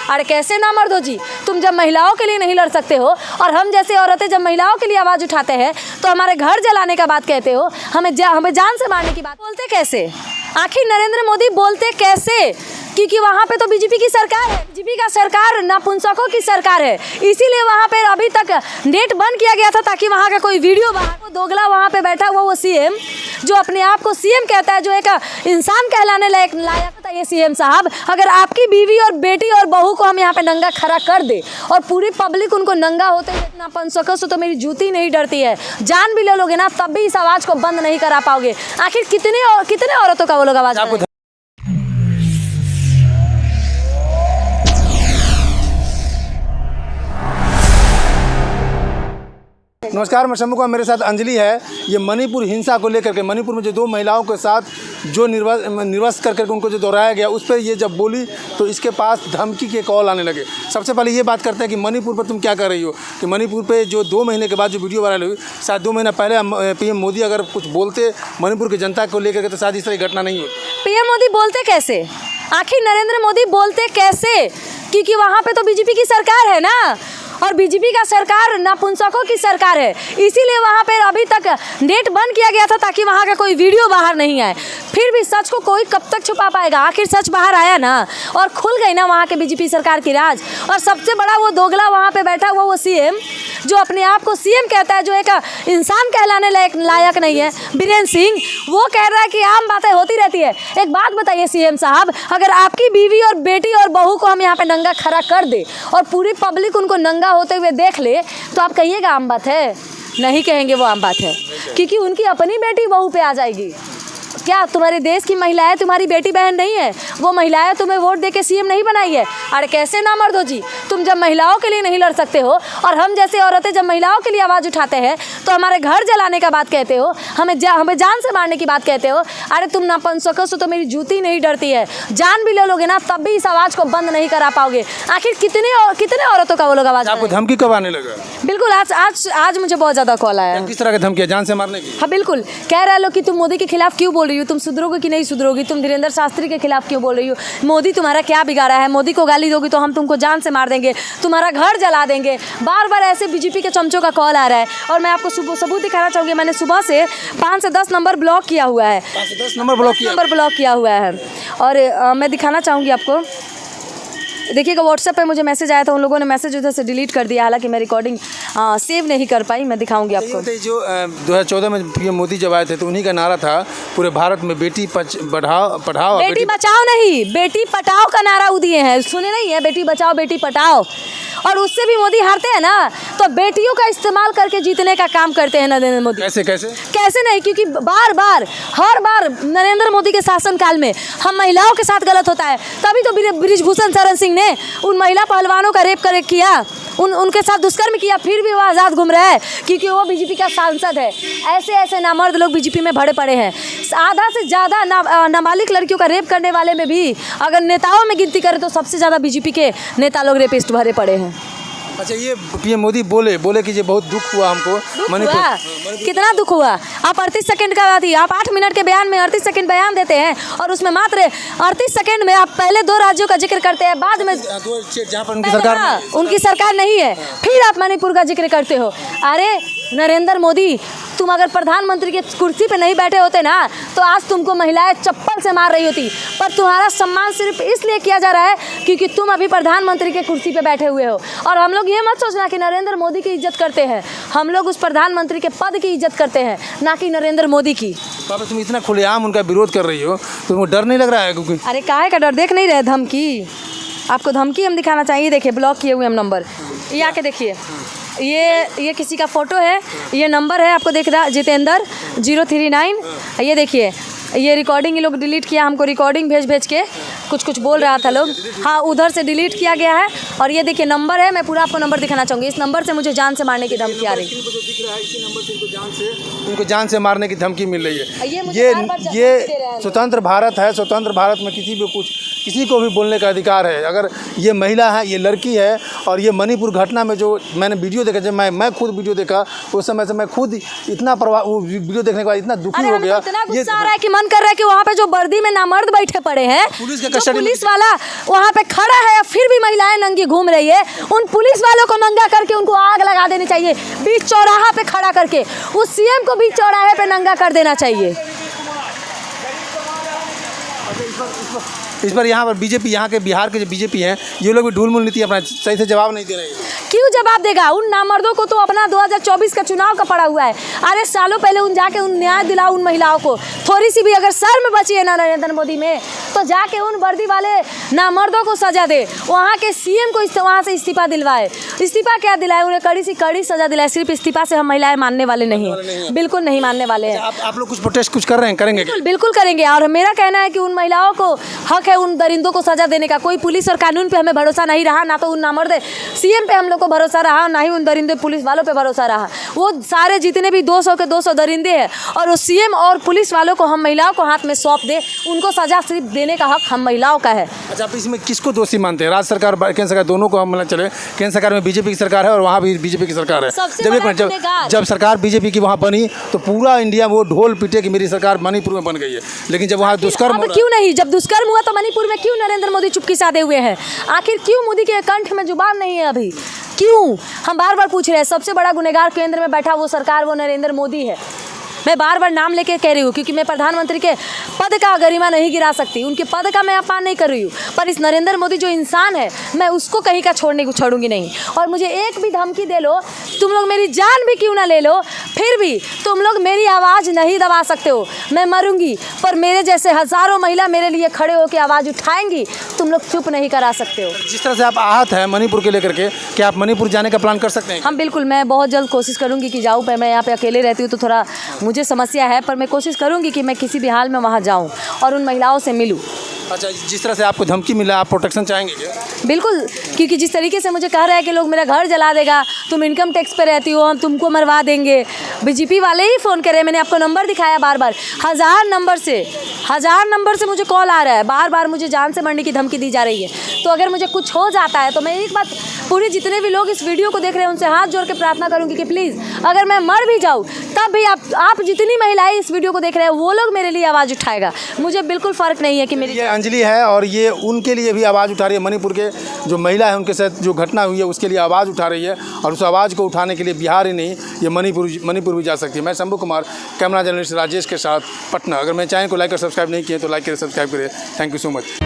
अरे कैसे ना मर्द हो जी, तुम जब महिलाओं के लिए नहीं लड़ सकते हो और हम जैसे औरतें जब महिलाओं के लिए आवाज़ उठाते हैं तो हमारे घर जलाने का बात कहते हो, हमें जान से मारने की बात बोलते कैसे? आखिर नरेंद्र मोदी बोलते कैसे? क्योंकि वहाँ पे तो बीजेपी की सरकार है, बीजेपी का सरकार नपुंसकों की सरकार है, इसीलिए वहाँ पे अभी तक नेट बंद किया गया था ताकि वहाँ का कोई वीडियो बाहर। दोगला वहाँ पे बैठा हुआ वो सीएम जो अपने आप को सीएम कहता है, जो एक इंसान कहलाने लायक होता है। ये सीएम साहब, अगर आपकी बीवी और बेटी और बहू को हम यहाँ पे नंगा खड़ा कर दे और पूरी पब्लिक उनको नंगा होते हुए नपुंसकों से तो मेरी जूती नहीं डरती है, जान भी ले लोगे ना तब भी इस आवाज़ को बंद नहीं करा पाओगे। आखिर कितने औरतों का वो लोग आवाज़। नमस्कार, मैं शंभू का, मेरे साथ अंजलि है। ये मणिपुर हिंसा को लेकर के, मणिपुर में जो दो महिलाओं के साथ जो निर्वस्त्र करके उनको जो दोहराया गया, उस पर ये जब बोली तो इसके पास धमकी के कॉल आने लगे। सबसे पहले ये बात करते हैं कि मणिपुर पर तुम क्या कर रही हो, कि मणिपुर पे जो 2 महीने के बाद जो वीडियो वायरल हुई, शायद 2 महीना पहले पीएम मोदी अगर कुछ बोलते मणिपुर की जनता को लेकर के तो शायद इस तरह घटना नहीं होती। पीएम मोदी बोलते कैसे? आखिर नरेंद्र मोदी बोलते कैसे? क्योंकि वहाँ पे तो बीजेपी की सरकार है ना, और बीजेपी का सरकार नपुंसकों की सरकार है, इसीलिए वहाँ पे अभी तक नेट बंद किया गया था ताकि वहाँ का कोई वीडियो बाहर नहीं आए। फिर भी सच को कोई कब तक छुपा पाएगा? आखिर सच बाहर आया ना और खुल गई ना वहाँ के बीजेपी सरकार की राज। और सबसे बड़ा वो दोगला वहाँ पे बैठा हुआ वो सीएम जो अपने आप को सीएम कहता है, जो एक इंसान कहलाने लायक नहीं है, बीरेंद्र सिंह, वो कह रहा है कि आम बातें होती रहती है। एक बात बताइए सीएम साहब, अगर आपकी बीवी और बेटी और बहू को हम यहाँ पे नंगा खड़ा कर दे और पूरी पब्लिक उनको नंगा होते हुए देख ले तो आप कहिएगा आम बात है? नहीं कहेंगे वो आम बात है, क्योंकि उनकी अपनी बेटी बहू पे आ जाएगी। क्या तुम्हारे देश की महिलाएं तुम्हारी बेटी बहन नहीं है? वो महिलाएं तुम्हें वोट दे के सीएम नहीं बनाई है? अरे कैसे ना मर्द हो जी, तुम जब महिलाओं के लिए नहीं लड़ सकते हो और हम जैसे औरतें जब महिलाओं के लिए आवाज़ उठाते हैं तो हमारे घर जलाने का बात कहते हो, हमें जान से मारने की बात कहते हो। अरे तुम नपुंसकों से तो मेरी जूती नहीं डरती है, जान भी ले लोगे ना तब भी इस आवाज़ को बंद नहीं करा पाओगे। आखिर कितने औरतों का वो लोग आवाज़। आपको धमकी कब आने लगा? बिल्कुल, आज मुझे बहुत ज़्यादा कॉल आया। किस तरह की धमकी? जान से मारने की? हाँ बिल्कुल, कह रहे लोग कि तुम मोदी के खिलाफ क्यों बोल रही हो, तुम सुधरोगे कि नहीं सुधरोगी, तुम धीरेन्द्र शास्त्री के खिलाफ क्यों बोल रही हो, मोदी तुम्हारा क्या बिगाड़ा है, मोदी को गाली दोगी तो हम तुमको जान से मार देंगे, तुम्हारा घर जला देंगे। बार बार ऐसे बीजेपी के चमचों का कॉल आ रहा है। और मैं आपको सबूत दिखाना चाहूँगी, मैंने सुबह से 5 से 10 नंबर ब्लॉक किया हुआ है। 5 से 10 नंबर ब्लॉक किया हुआ है। और मैं दिखाना चाहूँगी आपको, देखिएगा व्हाट्सएप पे मुझे मैसेज आया था, उन लोगों ने मैसेज उधर से डिलीट कर दिया, हालांकि मैं रिकॉर्डिंग सेव नहीं कर पाई। मैं दिखाऊंगी आपको। जो 2014 में पीएम मोदी जब आए थे तो उन्हीं का नारा था पूरे भारत में बेटी पढ़ाओ, बेटी बचाओ नहीं, बेटी पटाओ का नारा दिए हैं। सुने नहीं है? बेटी बचाओ बेटी पटाओ। और उससे भी मोदी हारते हैं ना तो बेटियों का इस्तेमाल करके जीतने का काम करते हैं नरेंद्र मोदी। कैसे नहीं? क्योंकि हर बार नरेंद्र मोदी के शासनकाल में हम महिलाओं के साथ गलत होता है, तभी तो बृजभूषण शरण सिंह ने उन महिला पहलवानों का रेप किया, उनके साथ दुष्कर्म किया, फिर भी वो आज़ाद घूम रहा है क्योंकि वो बीजेपी का सांसद है। ऐसे नामर्द लोग बीजेपी में भरे पड़े हैं। आधा से ज़्यादा नाबालिग लड़कियों का रेप करने वाले में भी अगर नेताओं में गिनती करें तो सबसे ज़्यादा बीजेपी के नेता लोग रेपिस्ट भरे पड़े हैं। अच्छा, ये पीएम मोदी बोले कि ये बहुत दुख हुआ हमको मणिपुर। कितना दुख हुआ? आप 38 सेकंड का बात ही, आप 8 मिनट के बयान में 38 सेकंड बयान देते हैं और उसमें मात्र 38 सेकंड में आप पहले 2 राज्यों का जिक्र करते हैं, बाद में जहाँ पर उनकी सरकार नहीं है, फिर आप मणिपुर का जिक्र करते हो। अरे नरेंद्र मोदी, तुम अगर प्रधानमंत्री की कुर्सी पे नहीं बैठे होते ना तो आज तुमको महिलाएं चप्पल से मार रही होती, पर तुम्हारा सम्मान सिर्फ इसलिए किया जा रहा है क्योंकि तुम अभी प्रधानमंत्री के कुर्सी पे बैठे हुए हो। और हम लोग ये मत सोचना कि नरेंद्र मोदी की इज्जत करते हैं, हम लोग उस प्रधानमंत्री के पद की इज्जत करते हैं, ना कि नरेंद्र मोदी की। पापा, तुम इतना खुलेआम उनका विरोध कर रही हो तो तुमको डर नहीं लग रहा है? क्योंकि अरे काहे का डर? देख नहीं रहे धमकी? आपको धमकी हम दिखाना चाहिए। देखिए ब्लॉक किए हुए हम नंबर, ये आके देखिए, ये किसी का फ़ोटो है, ये नंबर है, आपको देख रहा जितेंद्र 039। ये देखिए, ये रिकॉर्डिंग ये लोग डिलीट किया, हमको रिकॉर्डिंग भेज के कुछ बोल रहा था लोग। हाँ, उधर से डिलीट किया गया है। और ये देखिए नंबर है, मैं पूरा आपको नंबर दिखाना चाहूँगी। इस नंबर से मुझे जान से मारने की धमकी आ रही है। इनको जान से मारने की धमकी मिल रही है। ये स्वतंत्र भारत है, स्वतंत्र भारत में किसी भी कुछ किसी को भी बोलने का अधिकार है। अगर ये महिला है, ये लड़की है, और ये मणिपुर घटना में जो मैंने वीडियो देखा, जब मैं खुद वीडियो देखा उस समय से मैं खुद इतना वो वीडियो देखने के बाद इतना दुखी हो गया। इतना गुस्सा आ रहा है कि मन कर रहा है कि वहाँ पे जो वर्दी में नामर्द बैठे पड़े हैं, पुलिस वाला वहाँ पे खड़ा है, फिर भी महिलाएं नंगी घूम रही है, उन पुलिस वालों को नंगा करके उनको आग लगा देनी चाहिए। बीच चौराहा पे खड़ा करके उस सीएम को बीच चौराहे पे नंगा कर देना चाहिए। इस पर यहाँ पर बीजेपी, यहाँ के बिहार के जो बीजेपी हैं, ये लोग भी ढूल-मूल नीति अपना सही से जवाब नहीं दे रहे हैं। क्यों जवाब देगा? उन नामर्दों को तो अपना 2024 का चुनाव का पड़ा हुआ है। अरे सालों पहले उन जाके उन न्याय दिलाओ उन महिलाओं को। थोड़ी सी भी अगर शर्म बची है ना नरेंद्र मोदी में, तो जाके उन वर्दी वाले नामर्दों को सजा दे। वहाँ के सीएम को वहाँ से इस्तीफा दिलवाए। इस्तीफा क्या दिलाए? उन्हें कड़ी से कड़ी सजा दिलाए। सिर्फ इस्तीफा से हम महिलाएं मानने वाले नहीं हैं, बिल्कुल नहीं मानने वाले हैं। आप लोग कुछ प्रोटेस्ट कुछ कर रहे हैं, करेंगे? बिल्कुल करेंगे। और मेरा कहना है कि उन महिलाओं को हक है उन दरिंदों को सजा देने का। कोई पुलिस और कानून पे हमें भरोसा नहीं रहा, ना तो उन नामर्द सीएम पे हम लोग को भरोसा रहा, ना ही उन दरिंदे पुलिस वालों पे भरोसा रहा। वो सारे जितने भी 200 के 200 दरिंदे हैं, और उस सीएम और पुलिस वालों को हम महिलाओं को हाथ में सौंप दे, उनको सजा सिर्फ देने का हक हम महिलाओं का है। अच्छा, आप इसमें किसको दोषी मानते हैं? राज्य सरकार, केंद्र सरकार, दोनों को हम मतलब चले, केंद्र सरकार में बीजेपी की सरकार है और वहाँ भी बीजेपी की सरकार है। जब सरकार बीजेपी की वहाँ बनी तो पूरा इंडिया वो ढोल पीटे कि मेरी सरकार मणिपुर में बन गई है, लेकिन जब वहाँ दुष्कर्म क्यों नहीं? जब दुष्कर्म हुआ तो मणिपुर में क्यों नरेंद्र मोदी चुपकी साधे हुए हैं? आखिर क्यों मोदी के कंठ में जुबान नहीं है अभी? क्यों? हम बार बार पूछ रहे हैं। सबसे बड़ा गुनहगार केंद्र में बैठा वो सरकार, वो नरेंद्र मोदी है। मैं बार बार नाम लेके कह रही हूँ, क्योंकि मैं प्रधानमंत्री के पद का गरिमा नहीं गिरा सकती, उनके पद का मैं अपमान नहीं कर रही हूँ, पर इस नरेंद्र मोदी जो इंसान है, मैं उसको कहीं का छोड़ूंगी नहीं। और मुझे एक भी धमकी दे लो, तुम लोग मेरी जान भी क्यों ना ले लो, फिर भी तुम लोग मेरी आवाज़ नहीं दबा सकते हो। मैं मरूंगी, पर मेरे जैसे हज़ारों महिला मेरे लिए खड़े होकर आवाज़ उठाएंगी, तुम लोग चुप नहीं करा सकते हो। जिस तरह से आप आहत हैं मणिपुर के लेकर के, क्या आप मणिपुर जाने का प्लान कर सकते हैं? हम बिल्कुल, मैं बहुत जल्द कोशिश करूँगी कि जाऊँ। मैं यहाँ पे अकेले रहती हूँ तो थोड़ा मुझे समस्या है, पर मैं कोशिश करूँगी कि मैं किसी भी हाल में वहाँ जाऊँ और उन महिलाओं से मिलूँ। अच्छा, जिस तरह से आपको धमकी मिला, आप प्रोटेक्शन चाहेंगे क्या? बिल्कुल, क्योंकि जिस तरीके से मुझे कह रहा है कि लोग मेरा घर जला देगा, तुम इनकम टैक्स पे रहती हो, हम तुमको मरवा देंगे। बीजेपी वाले ही फ़ोन कर रहे हैं, मैंने आपको नंबर दिखाया बार बार, हज़ार नंबर से मुझे कॉल आ रहा है, बार बार मुझे जान से मरने की धमकी दी जा रही है। तो अगर मुझे कुछ हो जाता है तो मैं एक बात पूरी जितने भी लोग इस वीडियो को देख रहे हैं उनसे हाथ जोड़ के प्रार्थना करूँगी कि प्लीज़ अगर मैं मर भी जाऊँ तब भी आप जितनी महिलाएं इस वीडियो को देख रहे हैं वो लोग मेरे लिए आवाज़ उठाएगा। मुझे बिल्कुल फ़र्क नहीं है कि मेरी ये अंजलि है और ये उनके लिए भी आवाज़ उठा रही है। मणिपुर के जो महिला है उनके साथ जो घटना हुई है उसके लिए आवाज़ उठा रही है, और उस आवाज़ को उठाने के लिए बिहार ही नहीं, ये मणिपुर भी जा सकती है। मैं शंभू कुमार, कैमरा जर्नलिस्ट राजेश के साथ, पटना। अगर मेरे चैनल को लाइक और सब्सक्राइब नहीं किए तो लाइक करें, सब्सक्राइब करें। Thank you so much.